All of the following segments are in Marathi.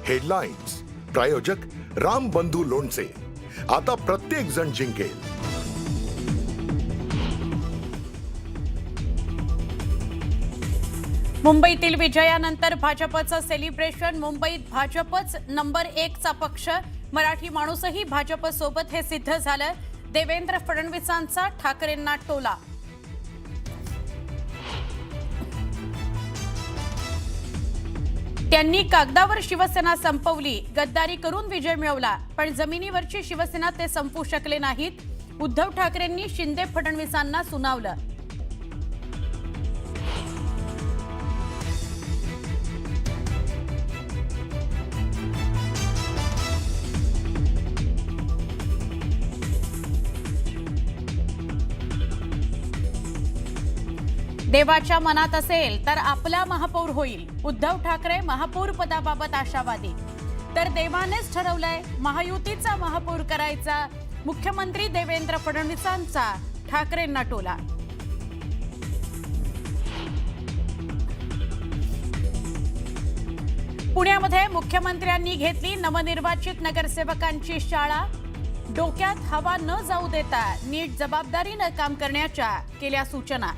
हेडलाईन्स प्रायोजक राम बंधू लोणचे. आता प्रत्येक जण जिंकेल. मुंबईतील विजयानंतर भाजपचं सेलिब्रेशन. मुंबईत भाजपच नंबर 1 चा पक्ष. मराठी माणूसही भाजप सोबत हे सिद्ध झालं. देवेंद्र फडणवीसांचा ठाकरेंना टोला. त्यांनी कागदावर शिवसेना संपवली, गद्दारी करून विजय मिळवला, पण जमिनीवरची शिवसेना ते संपवू शकले नाहीत. उद्धव ठाकरेंनी शिंदे फडणवीसांना सुनावलं. देवाच्या मनात असेल तर आपला महापौर होईल. उद्धव ठाकरे महापौर पदाबाबत आशावादी. तर देवानेच ठरवलंय महायुतीचा महापौर करायचा. मुख्यमंत्री देवेंद्र फडणवीसांचा ठाकरेंना टोला. पुण्यामध्ये मुख्यमंत्र्यांनी घेतली नवनिर्वाचित नगरसेवकांची शाळा. डोक्यात हवा न जाऊ देता नीट जबाबदारीनं काम करण्याच्या केल्या सूचना.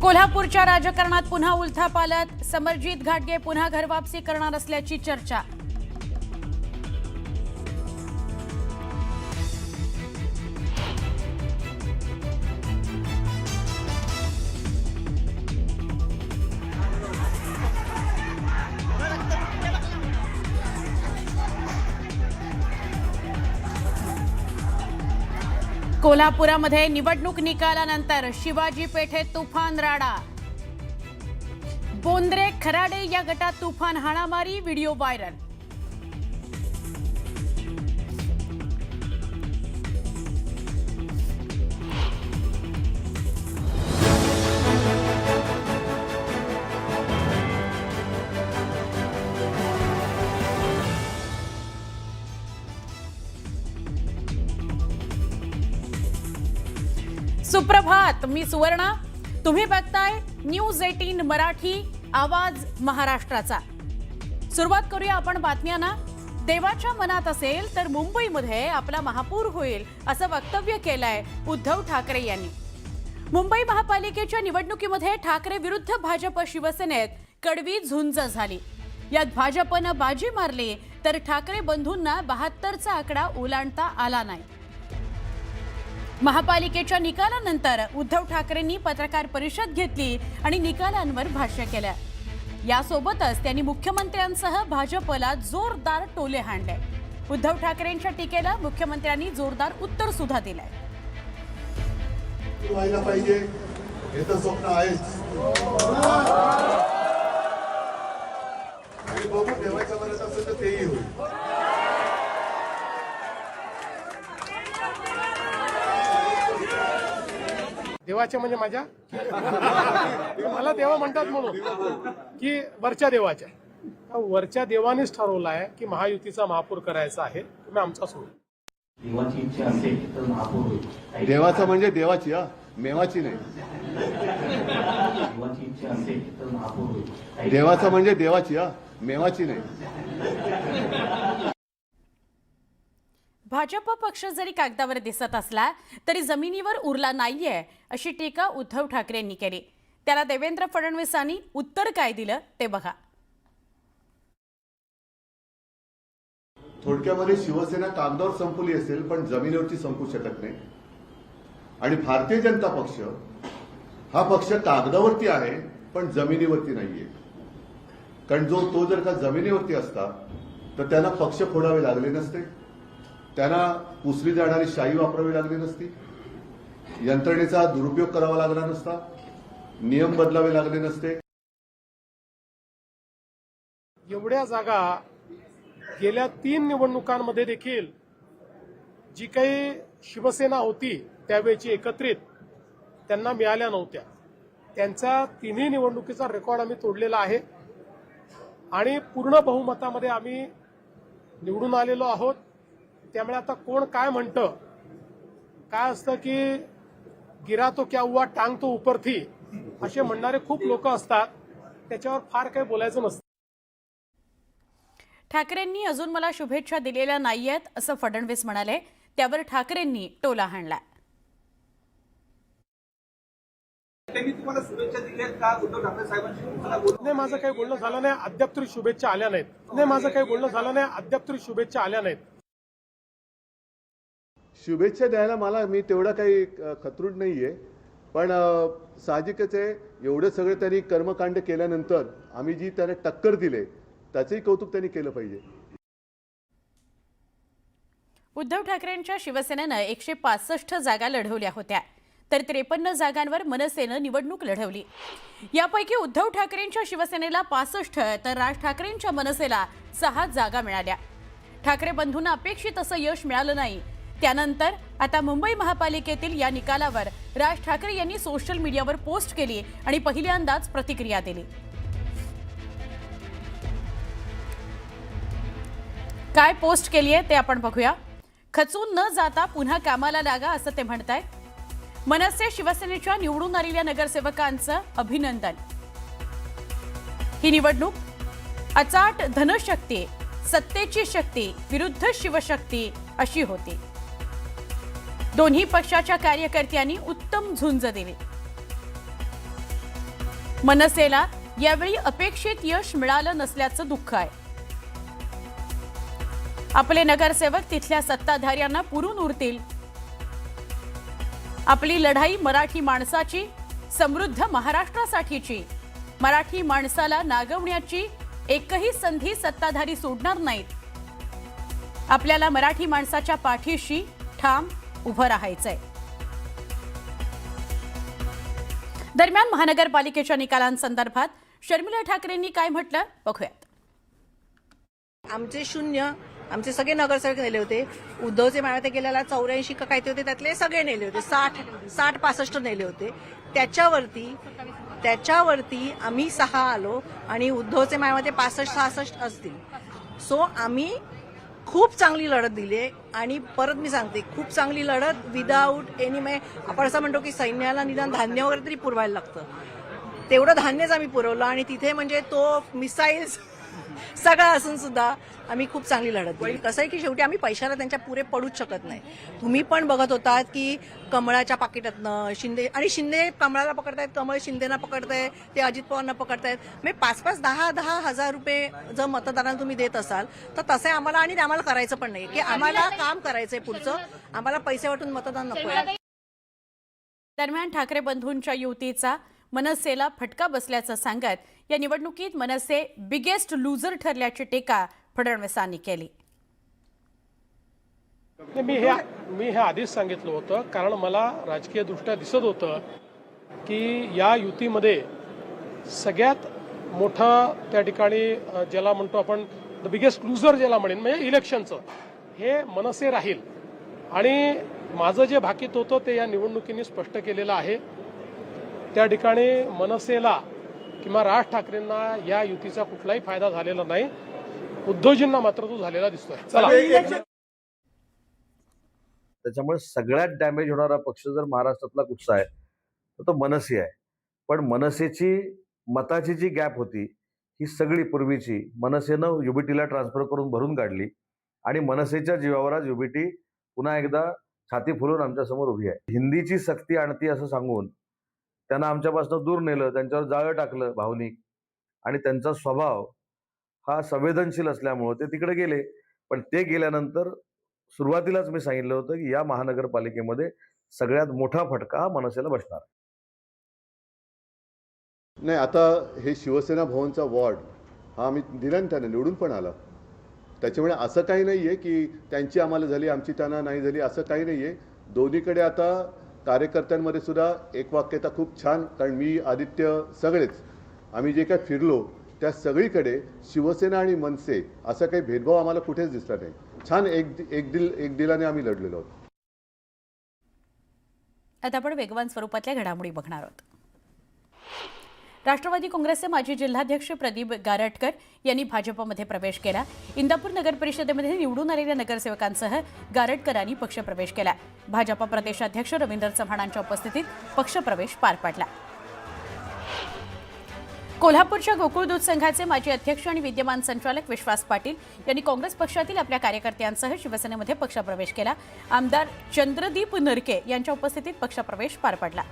कोल्हापूरच्या राजकारणात पुन्हा उलथापालथ. समरजित घाटगे पुन्हा घरवापसी करणार असल्याची चर्चा. कोल्हापुरामध्ये निवडणूक निकालानंतर शिवाजी पेठेत तुफान राडा. बोंद्रे खराडे या गटात तुफान हाणामारी. Video viral. सुप्रभात, मी सुवर्णा. तुम्ही बघताय न्यूज 18 मराठी, आवाज महाराष्ट्राचा. सुरुवात करूया आपण बातम्यांना. देवाच्या मनात असेल तर मुंबईमध्ये आपला महापौर होईल असं वक्तव्य केलंय उद्धव ठाकरे यांनी. मुंबई महापालिकेच्या निवडणुकीमध्ये ठाकरे विरुद्ध भाजप शिवसेनेत कडवी झुंज झाली. यात भाजपनं बाजी मारली तर ठाकरे बंधूंना 72चा आकडा ओलांडता आला नाही. महापालिकेच्या निकालानंतर उद्धव ठाकरेंनी पत्रकार परिषद घेतली आणि निकालांवर भाष्य केलं. यासोबतच त्यांनी मुख्यमंत्र्यांसह भाजपला जोरदार टोले हाणले. उद्धव ठाकरेंच्या टीकेला मुख्यमंत्र्यांनी जोरदार उत्तर सुद्धा दिलंय. व्हायला पाहिजे हे तर स्वप्न आहेच. बघू देवाच्या मनात असेल तर तेही होईल. देवाच्या म्हणजे माझ्या मला देवा म्हणतात म्हणून की वरच्या देवाच्या. वरच्या देवानेच ठरवलं आहे की महायुतीचा महापौर करायचा आहे. तुम्ही आमचा सोड. देवाची इच्छा असेल तर महापौर होईल. देवाचा म्हणजे देवाची, मेवाची नाही. देवाची इच्छा असेल तर महापौर होईल. देवाचा म्हणजे देवाची, मेवाची नाही. भाजप पक्ष जरी कागदावर दिसत असला तरी जमिनीवर उरला नाहीये अशी टीका उद्धव ठाकरेंनी केली. त्याला देवेंद्र फडणवीसांनी उत्तर काय दिलं ते बघा. थोडक्यामध्ये शिवसेना कागदावर संपवली असेल पण जमिनीवरची संपू शकत नाही. आणि भारतीय जनता पक्ष हा पक्ष कागदावरती आहे पण जमिनीवरती नाहीये. कारण तो जर का जमिनीवरती असता तर त्यांना पक्ष फोडावे लागले नसते, त्यांना पुसली जाणारी शाही वापरावी लागली नसती, यंत्रणेचा दुरुपयोग करावा लागला नसता, नियम बदलावे लागले नसते. एवढ्या जागा गेल्या 3 निवडणुकांमध्ये देखील जी काही शिवसेना होती त्यावेळची एकत्रित त्यांना मिळाल्या नव्हत्या. त्यांचा 3ही निवडणुकीचा रेकॉर्ड आम्ही तोडलेला आहे आणि पूर्ण बहुमतामध्ये आम्ही निवडून आलेलो आहोत. त्यामुळे आता कोण काय म्हणतं, काय असतं की गिरा तो क्या हुआ टांग तो ऊपर थी, असे म्हणणारे खूप लोक असतात, त्याच्यावर फार काही बोलायचं नसतं. ठाकरेंनी अजून मला शुभेच्छा दिलेल्या नाहीयेत असं फडणवीस म्हणाले. त्यावर ठाकरेंनी टोला हाणला. त्यांनी तुम्हाला शुभेच्छा दिल्यात का? उद्धव ठाकरे साहेबांशी तुम्हाला बोलणं नाही, माझं काही बोलणं झालं नाही. अद्याप तरी शुभेच्छा आल्या नाहीत. नाही, माझं काही बोलणं झालं नाही. अद्याप तरी शुभेच्छा आल्या नाहीत. शुभेच्छा द्यायला मी तेवढा काही खतरूड नाहीये, पण साहजिकच आहे, एवढं सगळं त्यांनी कर्मकांड केल्यानंतर आम्ही जी त्यांना टक्कर दिले त्याचंही कौतुक त्यांनी केलं पाहिजे. उद्धव ठाकरेंच्या शिवसेनेनं 165 जागा लढवल्या होत्या, तर 53 जागांवर मनसेनं निवडणूक लढवली. यापैकी उद्धव ठाकरेंच्या शिवसेनेला 65 तर राज ठाकरेंच्या मनसेला 6 जागा मिळाल्या. ठाकरे बंधूंना अपेक्षित असं यश मिळालं नाही. त्यानंतर आता मुंबई महापालिकेतील या निकालावर राज ठाकरे यांनी सोशल मीडियावर पोस्ट केली आणि पहिल्यांदाच प्रतिक्रिया दिली. काय पोस्ट केली आहे ते आपण बघूया. खचून न जाता पुन्हा कामाला लागा असं ते म्हणतायत. मनसे शिवसेनेच्या निवडून आलेल्या नगरसेवकांचं अभिनंदन. ही निवडणूक अचाट धनशक्ती, सत्तेची शक्ती विरुद्ध शिवशक्ती अशी होती. दोन्ही पक्षाच्या कार्यकर्त्यांनी उत्तम झुंज दिली. मनसेला यावेळी अपेक्षित यश मिळालं नसल्याचं दुःख आहे. आपले नगरसेवक तिथल्या सत्ताधाऱ्यांना पुरून उरतील. आपली लढाई मराठी माणसाची, समृद्ध महाराष्ट्रासाठीची. मराठी माणसाला नागवण्याची एकही संधी सत्ताधारी सोडणार नाहीत. आपल्याला मराठी माणसाच्या पाठीशी ठाम उभं राहायचंय. दरम्यान महानगरपालिकेच्या निकालांसंदर्भात शर्मिला ठाकरेंनी काय म्हटलं बघूयात. आमचे 0 आमचे सगळे नगरसेवक नेले होते. उद्धवचे मायावते गेल्याला 84 का काय ते होते, त्यातले सगळे नेले होते. 60-65 नेले होते. त्याच्यावरती आम्ही 6 आलो आणि उद्धवचे मायावते 65-66 असतील. सो आम्ही खूप चांगली लढत दिली आणि परत मी सांगते, खूप चांगली लढत विदाऊट एनी आपण असं म्हणतो की सैन्याला निदान धान्य वगैरे तरी पुरवायला लागतं, तेवढं धान्यच आम्ही पुरवलं. आणि तिथे म्हणजे तो मिसाईल्स सगळं असून सुद्धा आम्ही खूप चांगली लढत दिली. कसं आहे की शेवटी आम्ही पैशाला त्यांच्या पुरे पडूच शकत नाही. तुम्ही पण बघत होतात की कमळाच्या पाकिटातनं शिंदे कमळाला पकडतायत, कमळ शिंदेना पकडताय, ते अजित पवारांना पकडतायत. म्हणजे 5-5, 10-10 हजार रुपये जर मतदारांना तुम्ही देत असाल तर तसे आम्हाला आणि आम्हाला करायचं पण नाही की आम्हाला काम करायचंय पुढचं, आम्हाला पैसे वाटून मतदान नकोय. दरम्यान ठाकरे बंधूंच्या युतीचा मनसेला फटका बसल्याचं सांगत या निवडणुकीत मनसे बिगेस्ट लूजर ठरल्याची टीका फडणवीसांनी केली. मी हे आधीच सांगितलं होतं, कारण मला राजकीय दृष्ट्या दिसत होतं की या युतीमध्ये सगळ्यात मोठं त्या ठिकाणी ज्याला म्हणतो आपण द बिगेस्ट लूजर ज्याला म्हणेन म्हणजे इलेक्शनचं, हे मनसे राहील. आणि माझं जे भाकीत होतं ते या निवडणुकीने स्पष्ट केलेलं आहे. त्या ठिकाणी मनसेला किंवा राज ठाकरेंना या युतीचा कुठलाही फायदा झालेला नाही. उद्धवजींना मात्र तो झालेला दिसतोय. त्याच्यामुळे सगळ्यात डॅमेज होणारा पक्ष जर महाराष्ट्रातला कुठचा आहे तर तो मनसे आहे. पण मनसेची मताची जी गॅप होती ही सगळी पूर्वीची मनसेनं युबीटीला ट्रान्सफर करून भरून काढली आणि मनसेच्या जीवावर आज युबीटी पुन्हा एकदा छाती फुलून आमच्यासमोर उभी आहे. हिंदीची सक्ती आणती असं सांगून त्यांना आमच्यापासून दूर नेलं, त्यांच्यावर जाळं टाकलं भावनिक. आणि त्यांचा स्वभाव हा संवेदनशील असल्यामुळे ते तिकडे गेले. पण ते गेल्यानंतर सुरुवातीलाच मी सांगितलं होतं की या महानगरपालिकेमध्ये सगळ्यात मोठा फटका हा मनसेला बसणार. नाही, आता हे शिवसेना भवनचा वॉर्ड हा आम्ही दिला ना, त्यांना निवडून पण आला. त्याच्यामुळे असं काही नाही आहे की त्यांची आम्हाला झाली आमची त्यांना नाही झाली, असं काही नाही आहे. दोन्हीकडे आता कार्यकर्त्यांमध्ये सुद्धा एकवाक्यता खूप छान, कारण मी आदित्य सगळेच आम्ही जे काय फिरलो त्या सगळीकडे शिवसेना आणि मनसे असा काही भेदभाव आम्हाला कुठेच दिसला नाही. छान एक दिलाने आम्ही लढलेलो आहोत. आता आपण वेगवान स्वरूपातल्या घडामोडी बघणार आहोत. राष्ट्रवादी काँग्रेसचे माजी जिल्हाध्यक्ष प्रदीप गारटकर यांनी भाजपमध्ये प्रवेश केला. इंदापूर नगर परिषदेमध्ये निवडून आलेल्या नगरसेवकांसह गारटकरांनी पक्षप्रवेश केला. भाजप प्रदेशाध्यक्ष रवींद्र चव्हाणांच्या उपस्थितीत पक्षप्रवेश पार पडला. कोल्हापूरच्या गोकुळ दूध संघाचे माजी अध्यक्ष आणि विद्यमान संचालक विश्वास पाटील यांनी काँग्रेस पक्षातील आपल्या कार्यकर्त्यांसह शिवसेनेमध्ये पक्षप्रवेश केला. आमदार चंद्रदीप नरके यांच्या उपस्थितीत पक्षप्रवेश पार पडला.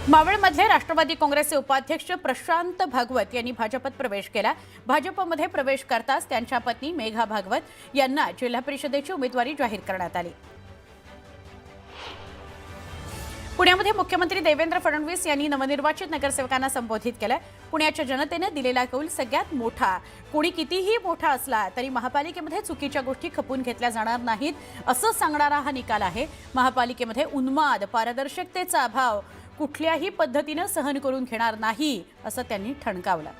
मावळमधले राष्ट्रवादी काँग्रेसचे उपाध्यक्ष प्रशांत भागवत यांनी भाजपत प्रवेश केला. भाजपमध्ये प्रवेश करताच त्यांच्या पत्नी मेघा भागवत यांना जिल्हा परिषदेची उमेदवारी जाहीर करण्यात आली. पुण्यामध्ये मुख्यमंत्री देवेंद्र फडणवीस यांनी नवनिर्वाचित नगरसेवकांना संबोधित केलं. पुण्याच्या जनतेनं दिलेला कौल सगळ्यात मोठा, कोणी कितीही मोठा असला तरी महापालिकेमध्ये चुकीच्या गोष्टी खपून घेतल्या जाणार नाहीत असं सांगणारा हा निकाल आहे. महापालिकेमध्ये उन्माद, पारदर्शकतेचा अभाव कुठल्याही पद्धतीनं सहन करून घेणार नाही असं त्यांनी ठणकावलं.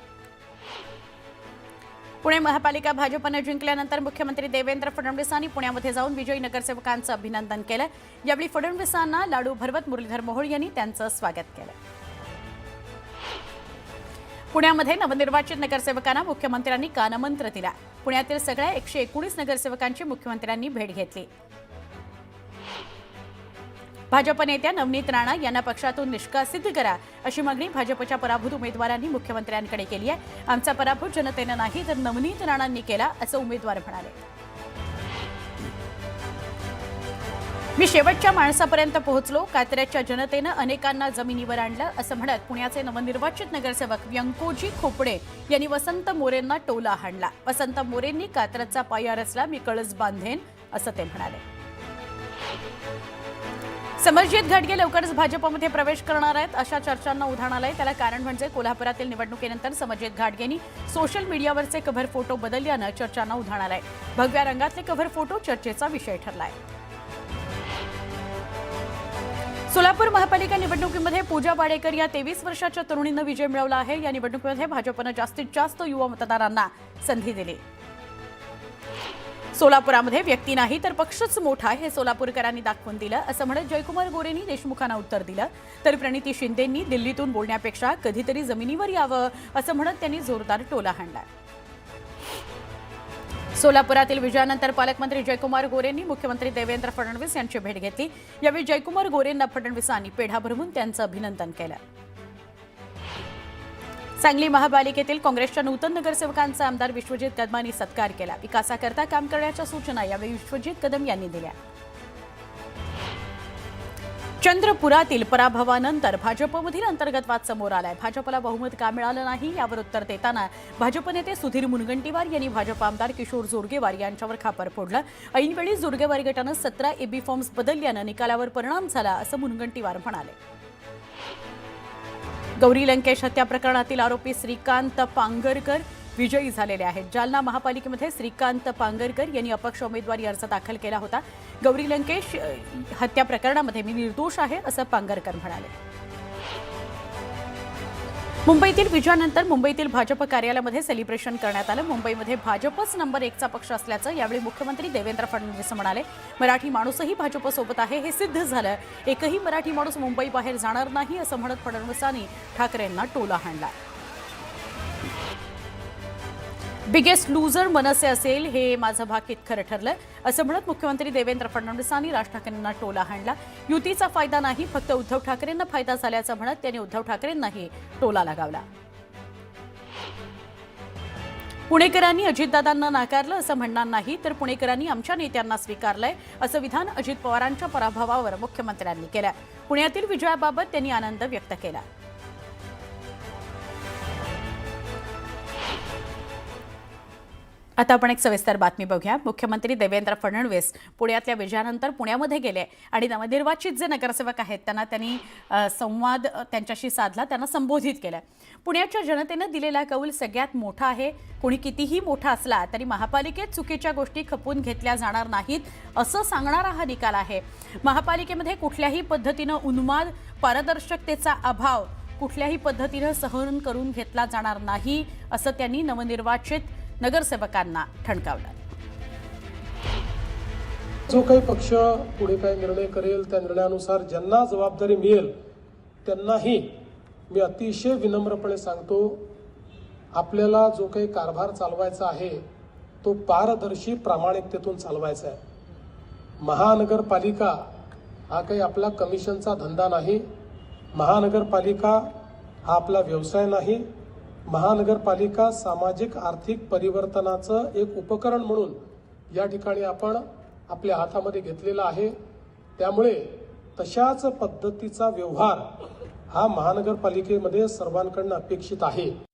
पुणे महापालिका भाजपनं जिंकल्यानंतर मुख्यमंत्री देवेंद्र फडणवीसांनी पुण्यामध्ये जाऊन विजयी नगरसेवकांचं अभिनंदन केलं. यावेळी फडणवीसांना लाडू भरवत मुरलीधर मोहोळ यांनी त्यांचं स्वागत केलं. पुण्यामध्ये नवनिर्वाचित नगरसेवकांना मुख्यमंत्र्यांनी कानमंत्र दिला. पुण्यातील सगळ्या 119 नगरसेवकांची मुख्यमंत्र्यांनी भेट घेतली. भाजप नेत्या नवनीत राणा यांना पक्षातून निष्कासित करा अशी मागणी भाजपच्या पराभूत उमेदवारांनी मुख्यमंत्र्यांकडे केली आहे. आमचा पराभूत जनतेनं नाही तर नवनीत राणांनी केला असं उमेदवार म्हणाले. मी शेवटच्या माणसापर्यंत पोहोचलो. कात्र्याच्या जनतेनं अनेकांना जमिनीवर आणलं असं म्हणत पुण्याचे नवनिर्वाचित नगरसेवक व्यंकोजी खोपडे यांनी वसंत मोरेंना टोला हाणला. वसंत मोरेंनी कात्रजचा पाया रचला, मी कळस बांधेन असं ते म्हणाले. समरजित घाटगे लवकरच भाजपमध्ये प्रवेश करणार आहेत अशा चर्चांना उधाण आलंय. त्याला कारण म्हणजे कोल्हापुरातील निवडणुकीनंतर समरजित घाटगेंनी सोशल मीडियावरचे कव्हर फोटो बदलल्यानं चर्चांना उधाण आलंय. भगव्या रंगातले कव्हर फोटो चर्चेचा विषय ठरलाय. सोलापूर महापालिका निवडणुकीमध्ये पूजा वाडेकर या 23 वर्षाच्या तरुणीनं विजय मिळवला आहे. या निवडणुकीमध्ये भाजपनं जास्तीत जास्त युवा मतदारांना संधी दिली. सोलापुरामध्ये व्यक्ती नाही तर पक्षच मोठा हे सोलापूरकरांनी दाखवून दिलं असं म्हणत जयकुमार गोरेंनी देशमुखांना उत्तर दिलं. तर प्रणिती शिंदेंनी दिल्लीतून बोलण्यापेक्षा कधीतरी जमिनीवर यावं असं म्हणत त्यांनी जोरदार टोला हाणला. सोलापुरातील विजयानंतर पालकमंत्री जयकुमार गोरेंनी मुख्यमंत्री देवेंद्र फडणवीस यांची भेट घेतली. यावेळी जयकुमार गोरेंना फडणवीसांनी पेढा भरवून त्यांचं अभिनंदन केलं. सांगली महापालिकेतील काँग्रेसच्या नूतन नगरसेवकांचा आमदार विश्वजित कदमांनी सत्कार केला. विकासाकरता काम करण्याच्या सूचना यावेळी विश्वजित कदम यांनी दिल्या. चंद्रपुरातील पराभवानंतर भाजपमधील अंतर्गत वाद समोर आलाय. भाजपला बहुमत का मिळालं नाही यावर उत्तर देताना भाजप नेते सुधीर मुनगंटीवार यांनी भाजप आमदार किशोर जोरगेवार यांच्यावर खापर फोडलं. ऐनवेळी जोरगेवार गटानं 17 एबी फॉर्म्स बदलल्यानं निकालावर परिणाम झाला असं मुनगंटीवार म्हणाले. गौरी लंकेश हत्या प्रकरणातील आरोपी श्रीकांत पांगरकर विजयी झालेले आहेत. जालना महापालिकेमध्ये श्रीकांत पांगरकर यांनी अपक्ष उमेदवारी अर्ज दाखल केला होता. गौरी लंकेश हत्या प्रकरणामध्ये मी निर्दोष आहे असं पांगरकर म्हणाले. मुंबईतील विजयानंतर मुंबईतील भाजप कार्यालयामध्ये सेलिब्रेशन करण्यात आलं. मुंबईमध्ये भाजपच नंबर 1चा पक्ष असल्याचं यावेळी मुख्यमंत्री देवेंद्र फडणवीस म्हणाले. मराठी माणूसही भाजपसोबत आहे हे सिद्ध झालं. एकही मराठी माणूस मुंबई बाहेर जाणार नाही असं म्हणत फडणवीसांनी ठाकरेंना टोला हाणला. बिगेस्ट लूजर मनसे असेल हे माझं भाकीत खरं ठरलं असं म्हणत मुख्यमंत्री देवेंद्र फडणवीसांनी राज ठाकरेंना टोला हाणला. युतीचा फायदा नाही फक्त उद्धव ठाकरेंना फायदा झाल्याचं म्हणत त्यांनी उद्धव ठाकरेंनाही टोला लगावला. पुणेकरांनी अजितदादांना नाकारलं असं म्हणणार नाही तर पुणेकरांनी आमच्या नेत्यांना स्वीकारलंय असं विधान अजित पवारांच्या पराभवावर मुख्यमंत्र्यांनी केलं. पुण्यातील विजयाबाबत त्यांनी आनंद व्यक्त केला. आता आपण एक सविस्तर बातमी बघूया. मुख्यमंत्री देवेंद्र फडणवीस पुण्यातल्या विजयानंतर पुण्यामध्ये गेले आणि नवनिर्वाचित जे नगरसेवक आहेत त्यांनी संवाद त्यांच्याशी साधला, त्यांना संबोधित केलं. पुण्याच्या जनतेनं दिलेला कौल सगळ्यात मोठा आहे. कोणी कितीही मोठा असला तरी महापालिकेत चुकीच्या गोष्टी खपून घेतल्या जाणार नाहीत असं सांगणारा हा निकाल आहे. महापालिकेमध्ये कुठल्याही पद्धतीनं उन्माद, पारदर्शकतेचा अभाव कुठल्याही पद्धतीनं सहन करून घेतला जाणार नाही असं त्यांनी नवनिर्वाचित नगरसेवकांना ठणकावलं. जो काही पक्ष पुढे काही निर्णय करेल त्या निर्णयानुसार ज्यांना जबाबदारी मिळेल त्यांनाही मी अतिशय विनम्रपणे सांगतो, आपल्याला जो काही कारभार चालवायचा आहे तो पारदर्शी प्रामाणिकतेतून चालवायचा आहे. महानगरपालिका हा काही आपला कमिशनचा धंदा नाही. महानगरपालिका हा आपला व्यवसाय नाही. महानगरपालिका सामाजिक आर्थिक परिवर्तनाचं एक उपकरण म्हणून या ठिकाणी आपण आपल्या हातामध्ये घेतलेला आहे. त्यामुळे तशाच पद्धतीचा व्यवहार हा महानगरपालिकेमध्ये सर्वांकडून अपेक्षित आहे.